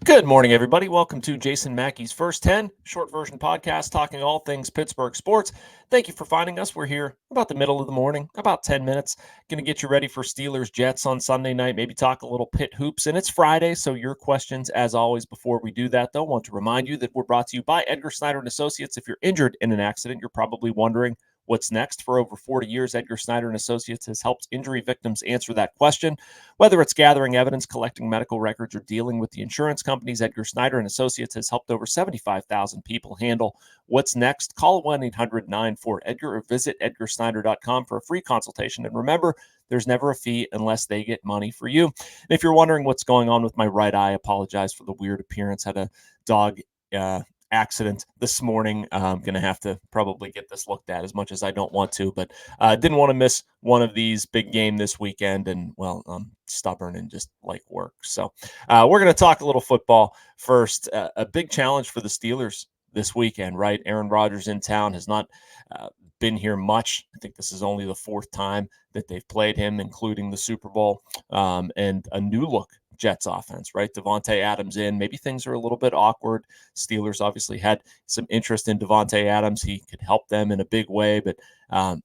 Good morning, everybody. Welcome to Jason Mackey's First 10, short version podcast, talking all things Pittsburgh sports. Thank you for finding us. We're here about the middle of the morning, about 10 minutes. Going to get you ready for Steelers Jets on Sunday night, maybe talk a little Pitt hoops. And it's Friday, so your questions, as always, before we do that, though, want to remind you that we're brought to you by Edgar Snyder and Associates. If you're injured in an accident, you're probably wondering what's next. For over 40 years, Edgar Snyder and Associates has helped injury victims answer that question. Whether it's gathering evidence, collecting medical records, or dealing with the insurance companies, Edgar Snyder and Associates has helped over 75,000 people handle what's next. Call 1-800-94-EDGAR or visit edgarsnyder.com for a free consultation. And remember, there's never a fee unless they get money for you. And if you're wondering what's going on with my right eye, I apologize for the weird appearance. Had a dog accident this morning. I'm going to have to probably get this looked at, as much as I don't want to, but didn't want to miss one of these big game this weekend. And well, I'm stubborn and just like work. So we're going to talk a little football first. A big challenge for the Steelers this weekend, right? Aaron Rodgers in town, has not been here much. I think this is only the fourth time that they've played him, including the Super Bowl, and a new look Jets offense, right? Davante Adams in. Maybe things are a little bit awkward. Steelers obviously had some interest in Davante Adams. He could help them in a big way, but I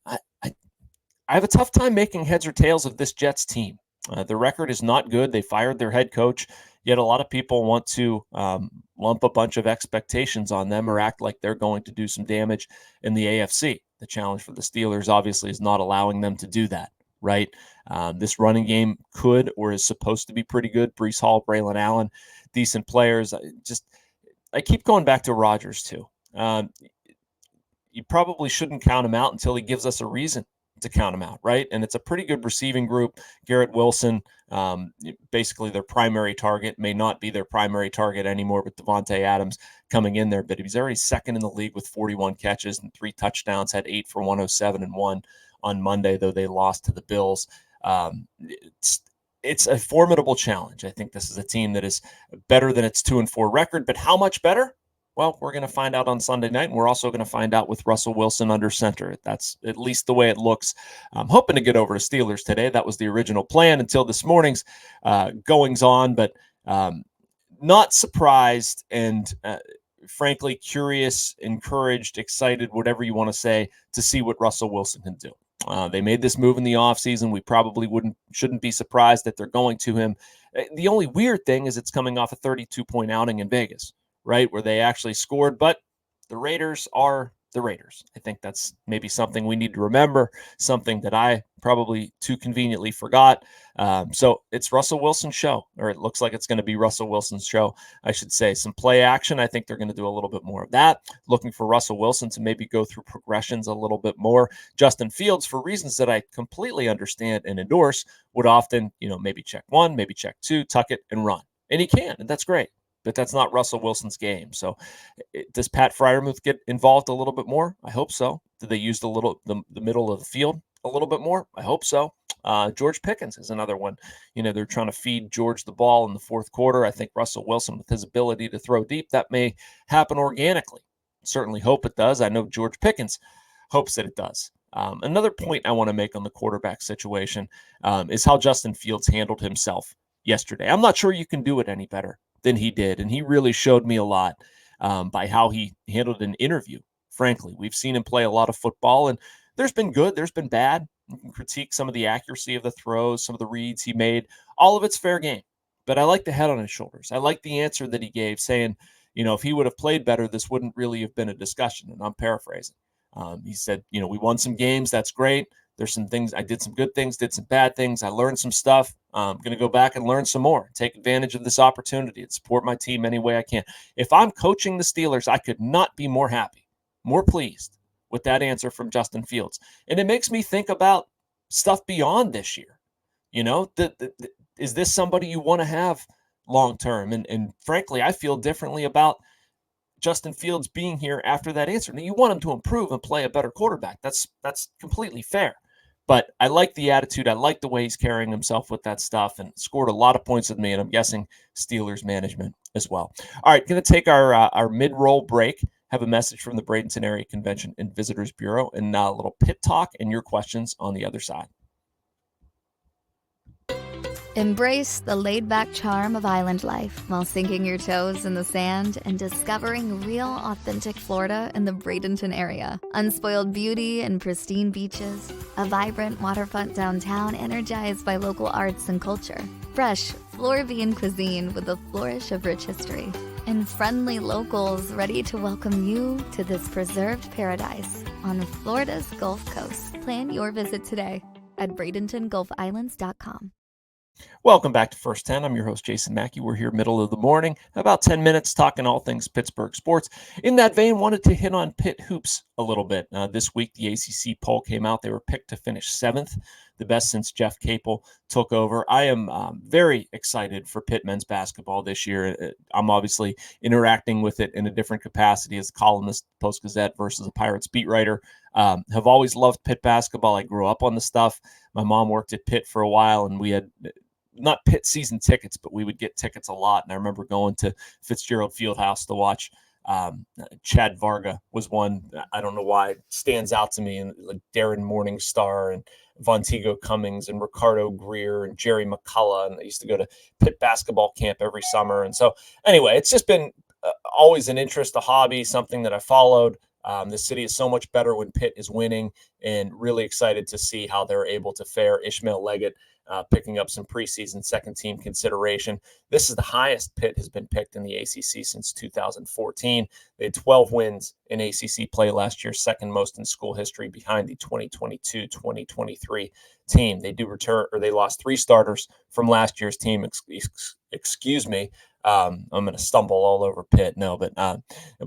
have a tough time making heads or tails of this Jets team. The record is not good. They fired their head coach, yet a lot of people want to lump a bunch of expectations on them or act like they're going to do some damage in the AFC. The challenge for the Steelers obviously is not allowing them to do that, right? This running game could or is supposed to be pretty good. Breece Hall, Braylon Allen, decent players. I keep going back to Rodgers too. You probably shouldn't count him out until he gives us a reason to count him out, right? And it's a pretty good receiving group. Garrett Wilson, basically their primary target, may not be their primary target anymore with Davante Adams coming in there, but he's already second in the league with 41 catches and 3 touchdowns, had 8 for 107 and 1 on Monday, though they lost to the Bills. It's a formidable challenge. I think this is a team that is better than its 2-4 record, but how much better? Well, we're going to find out on Sunday night, and we're also going to find out with Russell Wilson under center. That's at least the way it looks. I'm hoping to get over to Steelers today. That was the original plan until this morning's goings on, but not surprised and frankly curious, encouraged, excited, whatever you want to say, to see what Russell Wilson can do. They made this move in the offseason. We probably shouldn't be surprised that they're going to him. The only weird thing is it's coming off a 32-point outing in Vegas, right, where they actually scored, but the Raiders are the Raiders. I think that's maybe something we need to remember, something that I probably too conveniently forgot. So it's Russell Wilson's show, or it looks like it's going to be Russell Wilson's show, I should say. Some play action. I think they're going to do a little bit more of that, looking for Russell Wilson to maybe go through progressions a little bit more. Justin Fields, for reasons that I completely understand and endorse, would often, maybe check 1, maybe check 2, tuck it and run. And he can, and that's great. But that's not Russell Wilson's game. So does Pat Freiermuth get involved a little bit more? I hope so. Do they use the middle of the field a little bit more? I hope so. George Pickens is another one. They're trying to feed George the ball in the fourth quarter. I think Russell Wilson, with his ability to throw deep, that may happen organically. Certainly hope it does. I know George Pickens hopes that it does. Another point I want to make on the quarterback situation is how Justin Fields handled himself yesterday. I'm not sure you can do it any better than he did. And he really showed me a lot by how he handled an interview. Frankly, we've seen him play a lot of football, and there's been good, there's been bad. You can critique some of the accuracy of the throws, some of the reads he made. All of it's fair game. But I like the head on his shoulders. I like the answer that he gave, saying, if he would have played better, this wouldn't really have been a discussion. And I'm paraphrasing. He said, we won some games. That's great. There's some things. I did some good things, did some bad things. I learned some stuff. I'm going to go back and learn some more, take advantage of this opportunity and support my team any way I can. If I'm coaching the Steelers, I could not be more happy, more pleased with that answer from Justin Fields. And it makes me think about stuff beyond this year. Is this somebody you want to have long-term? And frankly, I feel differently about Justin Fields being here after that answer. Now, you want him to improve and play a better quarterback. That's completely fair. But I like the attitude. I like the way he's carrying himself with that stuff, and scored a lot of points with me, and I'm guessing Steelers management as well. All right, going to take our mid-roll break, have a message from the Bradenton Area Convention and Visitors Bureau, and a little pit talk and your questions on the other side. Embrace the laid-back charm of island life while sinking your toes in the sand and discovering real, authentic Florida in the Bradenton area. Unspoiled beauty and pristine beaches, a vibrant waterfront downtown energized by local arts and culture, fresh Floridian cuisine with a flourish of rich history, and friendly locals ready to welcome you to this preserved paradise on Florida's Gulf Coast. Plan your visit today at BradentonGulfIslands.com. Welcome back to First 10. I'm your host, Jason Mackey. We're here middle of the morning, about 10 minutes talking all things Pittsburgh sports. In that vein, wanted to hit on Pitt hoops a little bit. This week, the ACC poll came out. They were picked to finish 7th, the best since Jeff Capel took over. I am very excited for Pitt men's basketball this year. I'm obviously interacting with it in a different capacity as a columnist, Post-Gazette versus a Pirates beat writer. Have always loved Pitt basketball. I grew up on the stuff. My mom worked at Pitt for a while, and we had not Pitt season tickets, but we would get tickets a lot. And I remember going to Fitzgerald Fieldhouse to watch. Chad Varga was one. I don't know why it stands out to me, and like Darren Morningstar and Vonteego Cummings and Ricardo Greer and Jerry McCullough. And I used to go to Pitt basketball camp every summer. And so anyway, it's just been always an interest, a hobby, something that I followed. The city is so much better when Pitt is winning, and really excited to see how they're able to fare. Ishmael Leggett picking up some preseason second team consideration. This is the highest Pitt has been picked in the ACC since 2014. They had 12 wins in ACC play last year, second most in school history behind the 2022-2023 team. They do return, or they lost 3 starters from last year's team. Excuse me. I'm going to stumble all over Pitt. No, but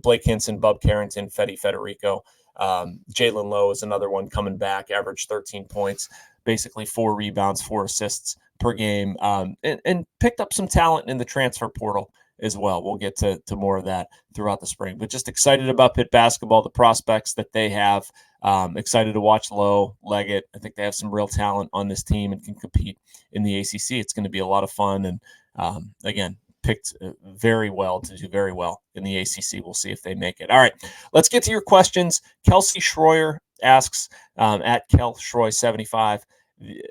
Blake Hinson, Bub Carrington, Fede Federico. Jalen Lowe is another one coming back, averaged 13 points, basically 4 rebounds, 4 assists per game, and picked up some talent in the transfer portal as well. We'll get to more of that throughout the spring. But just excited about Pitt basketball, the prospects that they have. Excited to watch Lowe, Leggett. I think they have some real talent on this team and can compete in the ACC. It's going to be a lot of fun. And again, picked very well to do very well in the ACC. We'll see if they make it. All right, let's get to your questions. Kelsey Schroyer asks at Kel Schroy 75,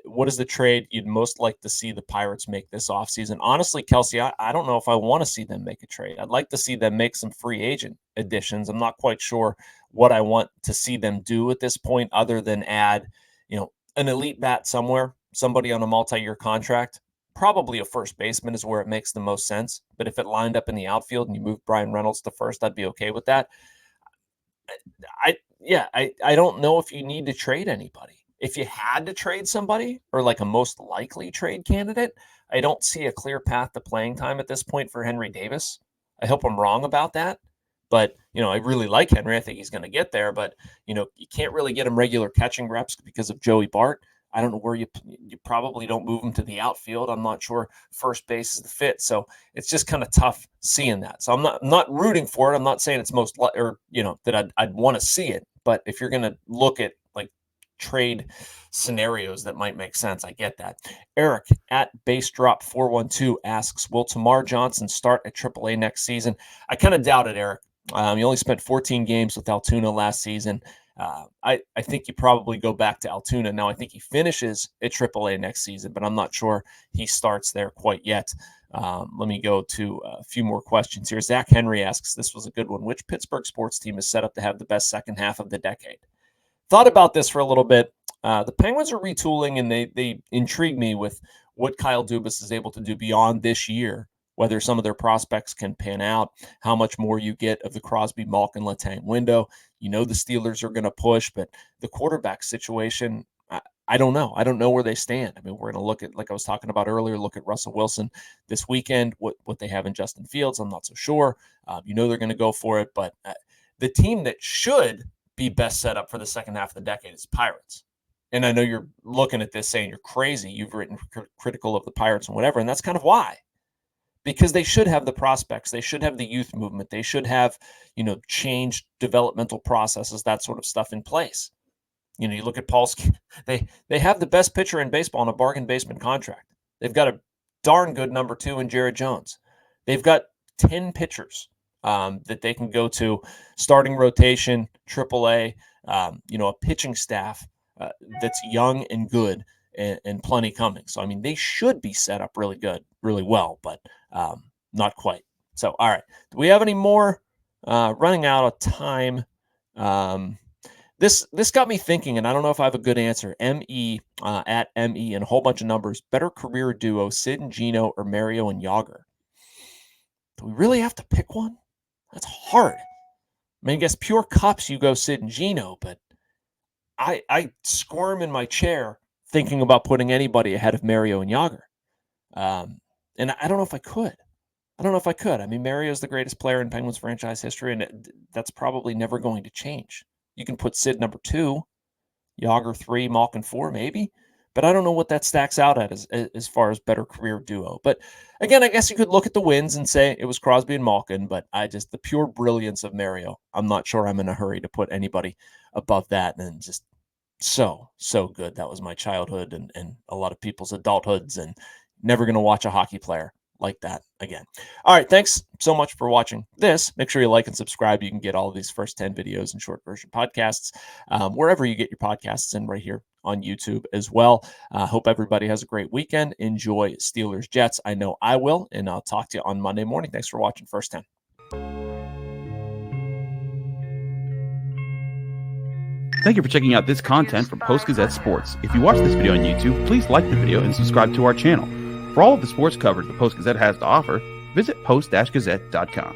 what is the trade you'd most like to see the Pirates make this offseason? Honestly, Kelsey, I don't know if I want to see them make a trade. I'd like to see them make some free agent additions. I'm not quite sure what I want to see them do at this point other than add, an elite bat somewhere, somebody on a multi-year contract. Probably a first baseman is where it makes the most sense. But if it lined up in the outfield and you move Brian Reynolds to first, I'd be okay with that. I don't know if you need to trade anybody. If you had to trade somebody or like a most likely trade candidate, I don't see a clear path to playing time at this point for Henry Davis. I hope I'm wrong about that. But, I really like Henry. I think he's going to get there. But, you can't really get him regular catching reps because of Joey Bart. I don't know where you probably don't move him to the outfield. I'm not sure first base is the fit. So it's just kind of tough seeing that. So I'm not rooting for it. I'm not saying it's that I'd want to see it. But if you're going to look at like trade scenarios that might make sense, I get that. Eric at BaseDrop412 asks, will Tamar Johnson start at AAA next season? I kind of doubt it, Eric. He only spent 14 games with Altoona last season. I think you probably go back to Altoona. Now, I think he finishes at AAA next season, but I'm not sure he starts there quite yet. Let me go to a few more questions here. Zach Henry asks, this was a good one. Which Pittsburgh sports team is set up to have the best second half of the decade? Thought about this for a little bit. The Penguins are retooling, and they intrigue me with what Kyle Dubas is able to do beyond this year, whether some of their prospects can pan out, how much more you get of the Crosby, Malkin, Letang window. The Steelers are going to push, but the quarterback situation, I don't know. I don't know where they stand. I mean, we're going to look at, like I was talking about earlier, look at Russell Wilson this weekend, what they have in Justin Fields. I'm not so sure. They're going to go for it, but the team that should be best set up for the second half of the decade is Pirates. And I know you're looking at this saying you're crazy. You've written critical of the Pirates and whatever, and that's kind of why. Because they should have the prospects. They should have the youth movement. They should have, changed developmental processes, that sort of stuff in place. You look at Paul's, they have the best pitcher in baseball on a bargain basement contract. They've got a darn good number 2 in Jared Jones. They've got 10 pitchers that they can go to, starting rotation, AAA, a pitching staff that's young and good. and plenty coming. So, I mean, they should be set up really good, really well, but not quite. So, all right. Do we have any more? Running out of time. This got me thinking, and I don't know if I have a good answer. ME at ME and a whole bunch of numbers. Better career duo, Sid and Gino or Mario and Yager? Do we really have to pick one? That's hard. I mean, I guess pure cups, you go Sid and Gino, but I squirm in my chair thinking about putting anybody ahead of Mario and Yager. And I don't know if I could. I mean, Mario's the greatest player in Penguins franchise history, and that's probably never going to change. You can put Sid number 2, Yager 3, Malkin 4, maybe. But I don't know what that stacks out at as far as better career duo. But again, I guess you could look at the wins and say it was Crosby and Malkin, but the pure brilliance of Mario, I'm not sure I'm in a hurry to put anybody above that. And just so good. That was my childhood and a lot of people's adulthoods, and never going to watch a hockey player like that again. All right. Thanks so much for watching this. Make sure you like and subscribe. You can get all of these first 10 videos and short version podcasts wherever you get your podcasts, and right here on YouTube as well. Hope everybody has a great weekend. Enjoy Steelers Jets. I know I will, and I'll talk to you on Monday morning. Thanks for watching First 10. Thank you for checking out this content from Post-Gazette Sports. If you watch this video on YouTube, please like the video and subscribe to our channel. For all of the sports coverage the Post-Gazette has to offer, visit post-gazette.com.